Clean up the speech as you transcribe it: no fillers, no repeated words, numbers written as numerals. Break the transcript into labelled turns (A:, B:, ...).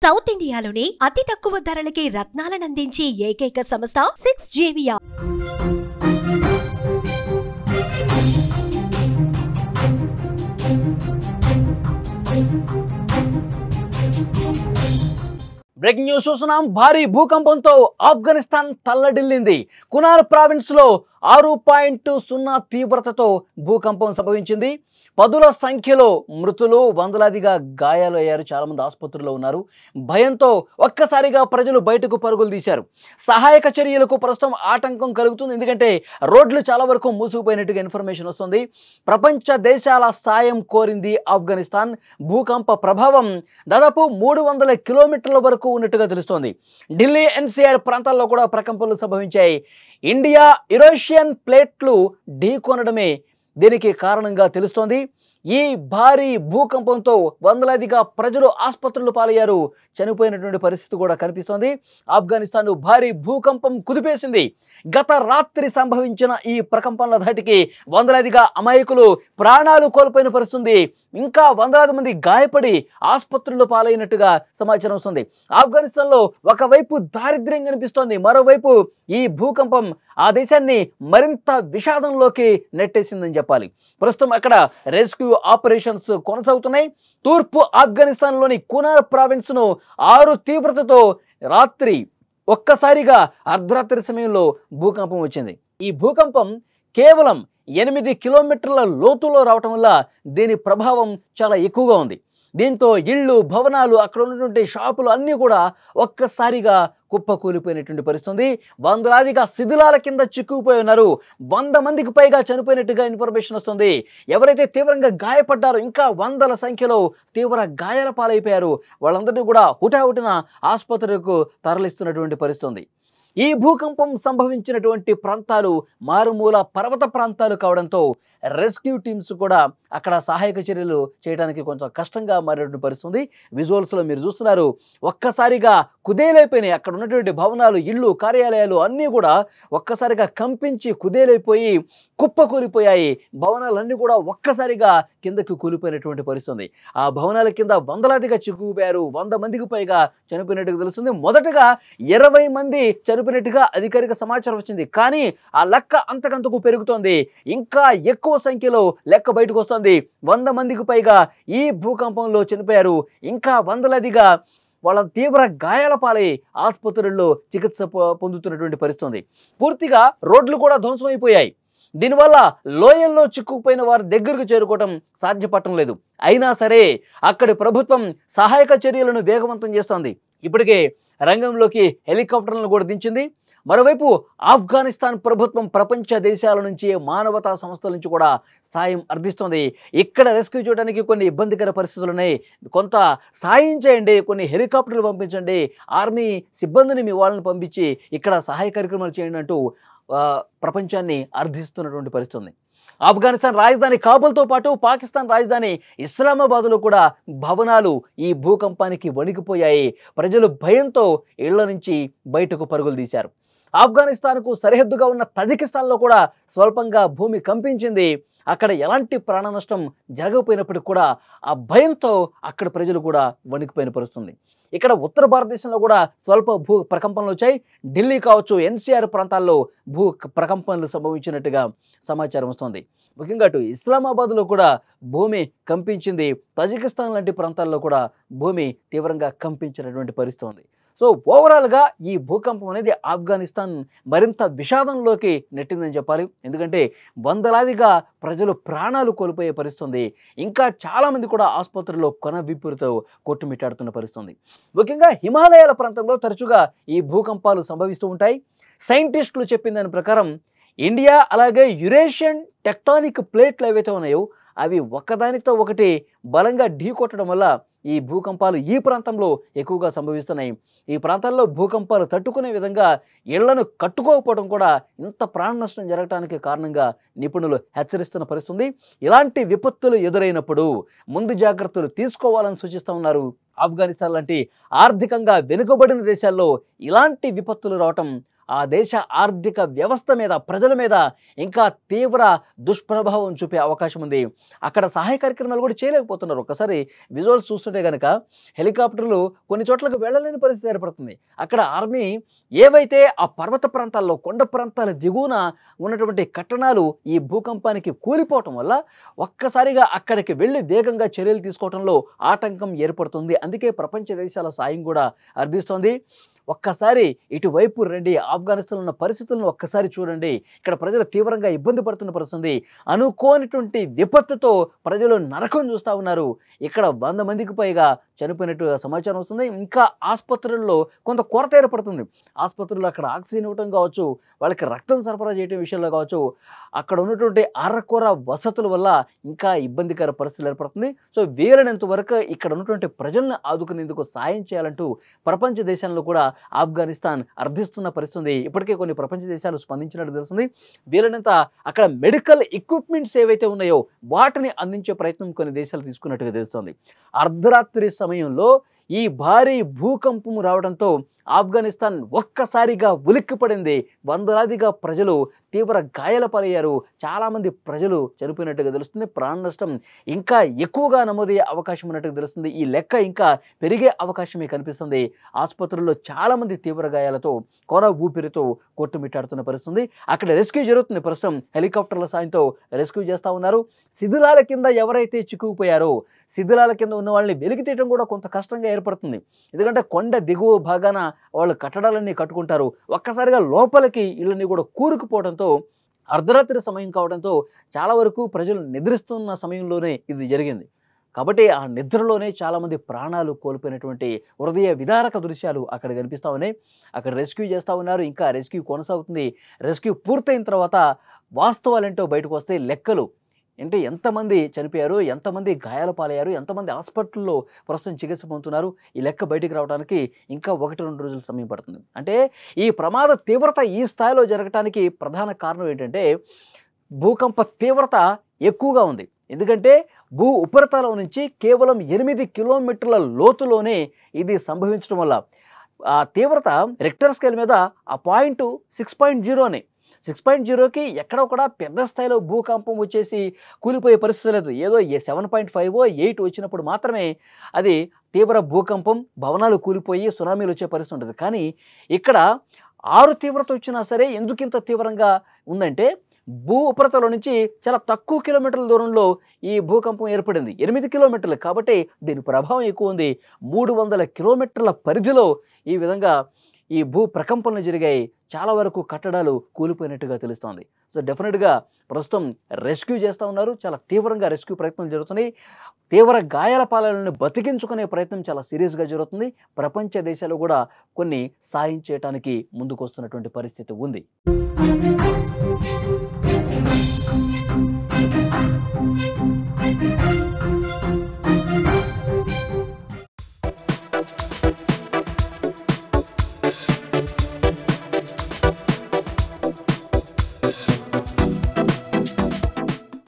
A: South ఇండియాలోనే అతి తక్కువ ధరలకి రత్నాలనందించే ఏకైక సంస్థ 6JVR.
B: బ్రేకింగ్ న్యూస్ చూస్తున్నాం. భారీ భూకంపంతో ఆఫ్ఘనిస్తాన్ తల్లడిల్లింది. కునార్ ప్రావిన్స్ లో 6.0 తీవ్రతతో భూకంపం సంభవించింది. పదుల సంఖ్యలో మృతులు, వందలాదిగా గాయాలయ్యారు. చాలా మంది ఆసుపత్రుల్లో ఉన్నారు. భయంతో ఒక్కసారిగా ప్రజలు బయటకు పరుగులు తీశారు. సహాయక చర్యలకు ప్రస్తుతం ఆటంకం కలుగుతుంది. ఎందుకంటే రోడ్లు చాలా వరకు మూసుకుపోయినట్టుగా ఇన్ఫర్మేషన్ వస్తుంది. ప్రపంచ దేశాల సాయం కోరింది ఆఫ్ఘనిస్తాన్. భూకంప ప్రభావం దాదాపు 300 కిలోమీటర్ల వరకు ఉన్నట్టుగా తెలుస్తోంది. ఢిల్లీ ఎన్సీఆర్ ప్రాంతాల్లో కూడా ప్రకంపనలు సంభవించాయి. ఇండియా యురేషియన్ ప్లేట్లు ఢీకొనడమే దీనికి కారణంగా తెలుస్తోంది. ఈ భారీ భూకంపంతో వందలాదిగా ప్రజలు ఆసుపత్రులు పాలయ్యారు. చనిపోయినటువంటి పరిస్థితి కూడా కనిపిస్తోంది. ఆఫ్ఘనిస్తాన్ భారీ భూకంపం కుదిపేసింది. గత రాత్రి సంభవించిన ఈ ప్రకంపనల ధాటికి వందలాదిగా అమాయకులు ప్రాణాలు కోల్పోయిన పరిస్థితి. ఇంకా వందలాది మంది గాయపడి ఆసుపత్రుల్లో పాలైనట్టుగా సమాచారం వస్తుంది. ఆఫ్ఘనిస్తాన్లో ఒకవైపు దారిద్ర్యం కనిపిస్తోంది, మరోవైపు ఈ భూకంపం ఆ దేశాన్ని మరింత విషాదంలోకి నెట్టేసిందని చెప్పాలి. ప్రస్తుతం అక్కడ రెస్క్యూ ఆపరేషన్స్ కొనసాగుతున్నాయి. తూర్పు ఆఫ్ఘనిస్తాన్లోని కునార్ ప్రావిన్స్ను 6 తీవ్రతతో రాత్రి ఒక్కసారిగా అర్ధరాత్రి సమయంలో భూకంపం వచ్చింది. ఈ భూకంపం కేవలం 8 కిలోమీటర్ల లోతులో రావటం వల్ల దీని ప్రభావం చాలా ఎక్కువగా ఉంది. దీంతో ఇళ్ళు, భవనాలు, అక్కడ ఉన్నటువంటి షాపులు అన్నీ కూడా ఒక్కసారిగా కుప్పకూలిపోయినటువంటి పరిస్థితి. వందలాదిగా శిథిలాల కింద చిక్కుకుపోయి ఉన్నారు. 100 మందికి పైగా చనిపోయినట్టుగా ఇన్ఫర్మేషన్ వస్తుంది. ఎవరైతే తీవ్రంగా గాయపడ్డారో ఇంకా వందల సంఖ్యలో తీవ్ర గాయాల పాలైపోయారు. వాళ్ళందరినీ కూడా హుటాహుటిన ఆసుపత్రులకు తరలిస్తున్నటువంటి పరిస్థితి. ఈ భూకంపం సంభవించినటువంటి ప్రాంతాలు మారుమూల పర్వత ప్రాంతాలు కావడంతో రెస్క్యూ టీమ్స్ కూడా అక్కడ సహాయక చర్యలు చేయడానికి కొంచెం కష్టంగా మారినటువంటి పరిస్థితి. విజువల్స్లో మీరు చూస్తున్నారు. ఒక్కసారిగా కుదేలైపోయినాయి. అక్కడ ఉన్నటువంటి భవనాలు, ఇళ్ళు, కార్యాలయాలు అన్నీ కూడా ఒక్కసారిగా కంపించి కుదేలైపోయి కుప్పకూలిపోయాయి. భవనాలన్నీ కూడా ఒక్కసారిగా కిందకి కూలిపోయినటువంటి పరిస్థితి. ఆ భవనాల కింద వందలాదిగా చిక్కుకుపోయారు. 100 మందికి పైగా చనిపోయినట్టుగా తెలుస్తుంది. మొదటగా 20 మంది చనిపోయినట్టుగా అధికారిక సమాచారం వచ్చింది. కానీ ఆ లెక్క అంతకంతకు పెరుగుతోంది. ఇంకా ఎక్కువ సంఖ్యలో లెక్క బయటకు వస్తుంది. 100 మందికి పైగా ఈ భూకంపంలో చనిపోయారు. ఇంకా వందలాదిగా వాళ్ళ తీవ్ర గాయాల పాలై ఆసుపత్రుల్లో చికిత్స పొందుతున్నటువంటి పరిస్థితి. పూర్తిగా రోడ్లు కూడా ధ్వంసమైపోయాయి. దీనివల్ల లోయల్లో చిక్కుకుపోయిన వారి దగ్గరకు చేరుకోవటం సాధ్యపడటం లేదు. అయినా సరే అక్కడి ప్రభుత్వం సహాయక చర్యలను వేగవంతం చేస్తోంది. ఇప్పటికే రంగంలోకి హెలికాప్టర్లను కూడా దించింది. మరోవైపు ఆఫ్ఘనిస్తాన్ ప్రభుత్వం ప్రపంచ దేశాల నుంచి, మానవతా సంస్థల నుంచి కూడా సాయం అర్థిస్తోంది. ఇక్కడ రెస్క్యూ చేయడానికి కొన్ని ఇబ్బందికర పరిస్థితులు ఉన్నాయి, కొంత సాయం చేయండి, కొన్ని హెలికాప్టర్లు పంపించండి, ఆర్మీ సిబ్బందిని మీ వాళ్ళని పంపించి ఇక్కడ సహాయ కార్యక్రమాలు చేయండి అంటూ ప్రపంచాన్ని అర్థిస్తున్నటువంటి పరిస్థితి. ఆఫ్ఘనిస్తాన్ రాజధాని కాబూల్తో పాటు పాకిస్తాన్ రాజధాని ఇస్లామాబాద్లో కూడా భవనాలు ఈ భూకంపానికి వణికిపోయాయి. ప్రజలు భయంతో ఇళ్ల నుంచి బయటకు పరుగులు తీశారు. ఆఫ్ఘనిస్తాన్కు సరిహద్దుగా ఉన్న తజికిస్తాన్లో కూడా స్వల్పంగా భూమి కంపించింది. అక్కడ ఎలాంటి ప్రాణ నష్టం జరగకపోయినప్పటికీ కూడా ఆ భయంతో అక్కడ ప్రజలు కూడా వణికిపోయిన పరిస్థితి. ఇక్కడ ఉత్తర భారతదేశంలో కూడా స్వల్ప భూ ప్రకంపనలు వచ్చాయి. ఢిల్లీ కావచ్చు, ఎన్సీఆర్ ప్రాంతాల్లో భూ ప్రకంపనలు సంభవించినట్టుగా సమాచారం వస్తుంది. ముఖ్యంగా అటు ఇస్లామాబాద్లో కూడా భూమి కంపించింది. తజికిస్తాన్ లాంటి ప్రాంతాల్లో కూడా భూమి తీవ్రంగా కంపించినటువంటి పరిస్థితి ఉంది. సో ఓవరాల్గా ఈ భూకంపం అనేది ఆఫ్ఘనిస్తాన్ మరింత విషాదంలోకి నెట్టిందని చెప్పాలి. ఎందుకంటే వందలాదిగా ప్రజలు ప్రాణాలు కోల్పోయే పరిస్థితి. ఇంకా చాలామంది కూడా ఆసుపత్రుల్లో కొన విప్పులతో కొట్టుమిట్టాడుతున్న పరిస్థితి. ముఖ్యంగా హిమాలయాల ప్రాంతంలో తరచుగా ఈ భూకంపాలు సంభవిస్తూ ఉంటాయి. సైంటిస్టులు చెప్పిన దాని ప్రకారం ఇండియా అలాగే యురేషియన్ టెక్టానిక్ ప్లేట్లు ఏవైతే ఉన్నాయో అవి ఒకదానితో ఒకటి బలంగా ఢీకొట్టడం వల్ల ఈ భూకంపాలు ఈ ప్రాంతంలో ఎక్కువగా సంభవిస్తున్నాయి. ఈ ప్రాంతాల్లో భూకంపాలు తట్టుకునే విధంగా ఇళ్లను కట్టుకోకపోవడం కూడా ఇంత ప్రాణ నష్టం జరగడానికి కారణంగా నిపుణులు హెచ్చరిస్తున్న పరిస్థితి. ఇలాంటి విపత్తులు ఎదురైనప్పుడు ముందు జాగ్రత్తలు తీసుకోవాలని సూచిస్తూ ఉన్నారు. ఆఫ్ఘనిస్తాన్ లాంటి ఆర్థికంగా వెనుకబడిన దేశాల్లో ఇలాంటి విపత్తులు రావటం ఆ దేశ ఆర్థిక వ్యవస్థ మీద, ప్రజల మీద ఇంకా తీవ్ర దుష్ప్రభావం చూపే అవకాశం ఉంది. అక్కడ సహాయ కార్యక్రమాలు కూడా చేయలేకపోతున్నారు. ఒక్కసారి విజువల్స్ చూస్తుంటే గనక హెలికాప్టర్లు కొన్ని చోట్లకు వెళ్ళలేని పరిస్థితి ఏర్పడుతుంది. అక్కడ ఆర్మీ ఏవైతే ఆ పర్వత ప్రాంతాల్లో, కొండ ప్రాంతాల దిగువన ఉన్నటువంటి కట్టడాలు ఈ భూకంపానికి కూలిపోవటం వల్ల ఒక్కసారిగా అక్కడికి వెళ్ళి వేగంగా చర్యలు తీసుకోవడంలో ఆటంకం ఏర్పడుతుంది. అందుకే ప్రపంచ దేశాల సాయం కూడా అర్థిస్తోంది. ఒక్కసారి ఇటువైపు రండి, ఆఫ్ఘనిస్తాన్లో ఉన్న పరిస్థితులను ఒక్కసారి చూడండి. ఇక్కడ ప్రజలు తీవ్రంగా ఇబ్బంది పడుతున్న పరిస్థితి. అనుకోనటువంటి విపత్తుతో ప్రజలు నరకం చూస్తూ ఉన్నారు. ఇక్కడ 100 మందికి పైగా చనిపోయినట్టు సమాచారం వస్తుంది. ఇంకా ఆసుపత్రుల్లో కొంత కొరత ఏర్పడుతుంది. ఆసుపత్రుల్లో అక్కడ ఆక్సిజన్ ఇవ్వటం కావచ్చు, వాళ్ళకి రక్తం సరఫరా చేయడం విషయంలో కావచ్చు, అక్కడ ఉన్నటువంటి అరకొర వసతుల వల్ల ఇంకా ఇబ్బందికర పరిస్థితులు ఏర్పడుతుంది. సో వీలైనంత వరకు ఇక్కడ ఉన్నటువంటి ప్రజలను ఆదుకునేందుకు సాయం చేయాలంటూ ప్రపంచ దేశాల్లో కూడా ఆఫ్ఘనిస్తాన్ అర్థిస్తున్న పరిస్థితి. ఇప్పటికే కొన్ని ప్రపంచ దేశాలు స్పందించినట్టు తెలుస్తుంది. వీలైనంత అక్కడ మెడికల్ ఎక్విప్మెంట్స్ ఏవైతే ఉన్నాయో వాటిని అందించే ప్రయత్నం కొన్ని దేశాలు తీసుకున్నట్టుగా తెలుస్తుంది. అర్ధరాత్రి సమయంలో ఈ భారీ భూకంపం రావడంతో ఆఫ్ఘనిస్తాన్ ఒక్కసారిగా ఉలిక్కిపడింది. వందలాదిగా ప్రజలు తీవ్ర గాయాల పాలయ్యారు. చాలామంది ప్రజలు చనిపోయినట్టుగా తెలుస్తుంది. ప్రాణ నష్టం ఇంకా ఎక్కువగా నమోదయ్యే అవకాశం ఉన్నట్టుగా తెలుస్తుంది. ఈ లెక్క ఇంకా పెరిగే అవకాశమే కనిపిస్తుంది. ఆసుపత్రుల్లో చాలామంది తీవ్ర గాయాలతో, కొర ఊపిరితో కొట్టుమిట్టాడుతున్న పరిస్థితుంది. అక్కడ రెస్క్యూ జరుగుతుంది. ప్రస్తుతం హెలికాప్టర్ల సాయంతో రెస్క్యూ చేస్తూ ఉన్నారు. శిథిలాల కింద ఎవరైతే చిక్కుకుపోయారో, శిథిలాల కింద ఉన్న వాళ్ళని వెలికి తీయడం కూడా కొంత కష్టంగా ఏర్పడుతుంది. ఎందుకంటే కొండ దిగువ భాగాన వాళ్ళు కట్టడాలన్నీ కట్టుకుంటారు. ఒక్కసారిగా లోపలికి ఇళ్ళని కూడా కూరుకుపోవడంతో, అర్ధరాత్రి సమయం కావడంతో చాలా వరకు ప్రజలు నిద్రిస్తున్న సమయంలోనే ఇది జరిగింది. కాబట్టి ఆ నిద్రలోనే చాలామంది ప్రాణాలు కోల్పోయినటువంటి హృదయ విదారక దృశ్యాలు అక్కడ కనిపిస్తూ ఉన్నాయి. అక్కడ రెస్క్యూ చేస్తూ ఉన్నారు. ఇంకా రెస్క్యూ కొనసాగుతుంది. రెస్క్యూ పూర్తయిన తర్వాత వాస్తవాలేంటో బయటకు వస్తే లెక్కలు అంటే ఎంతమంది చనిపోయారు, ఎంతమంది గాయాల పాలయ్యారు, ఎంతమంది హాస్పిటల్లో ప్రస్తుతం చికిత్స పొందుతున్నారు, ఈ లెక్క బయటికి రావడానికి ఇంకా 1-2 రోజుల సమయం పడుతుంది. అంటే ఈ ప్రమాద తీవ్రత ఈ స్థాయిలో జరగటానికి ప్రధాన కారణం ఏంటంటే భూకంప తీవ్రత ఎక్కువగా ఉంది. ఎందుకంటే భూ ఉపరితలం నుంచి కేవలం 8 కిలోమీటర్ల లోతులోనే ఇది సంభవించడం వల్ల ఆ తీవ్రత రిక్టర్ స్కేల్ మీద ఆ పాయింట్ 6.0 అని 6.0కి ఎక్కడొక్కడ పెద్ద స్థాయిలో భూకంపం వచ్చేసి కూలిపోయే పరిస్థితి లేదు. ఏదో 7.5 8 వచ్చినప్పుడు మాత్రమే అది తీవ్ర భూకంపం, భవనాలు కూలిపోయి సునామీలు వచ్చే పరిస్థితి ఉంటుంది. కానీ ఇక్కడ 6 తీవ్రత వచ్చినా సరే ఎందుకు ఇంత తీవ్రంగా ఉందంటే భూ ఉపరితలం నుంచి చాలా తక్కువ కిలోమీటర్ల దూరంలో ఈ భూకంపం ఏర్పడింది. 8 కిలోమీటర్లు కాబట్టి దీని ప్రభావం ఎక్కువ ఉంది. 300 కిలోమీటర్ల పరిధిలో ఈ విధంగా ఈ భూ ప్రకంపనలు జరిగాయి. చాలా వరకు కట్టడాలు కూలిపోయినట్టుగా తెలుస్తోంది. సో డెఫినెట్గా ప్రస్తుతం రెస్క్యూ చేస్తూ ఉన్నారు. చాలా తీవ్రంగా రెస్క్యూ ప్రయత్నాలు జరుగుతున్నాయి. తీవ్ర గాయాల పాలనను బతికించుకునే ప్రయత్నం చాలా సీరియస్గా జరుగుతుంది. ప్రపంచ దేశాలు కూడా కొన్ని సాయం చేయడానికి ముందుకు వస్తున్నటువంటి పరిస్థితి ఉంది.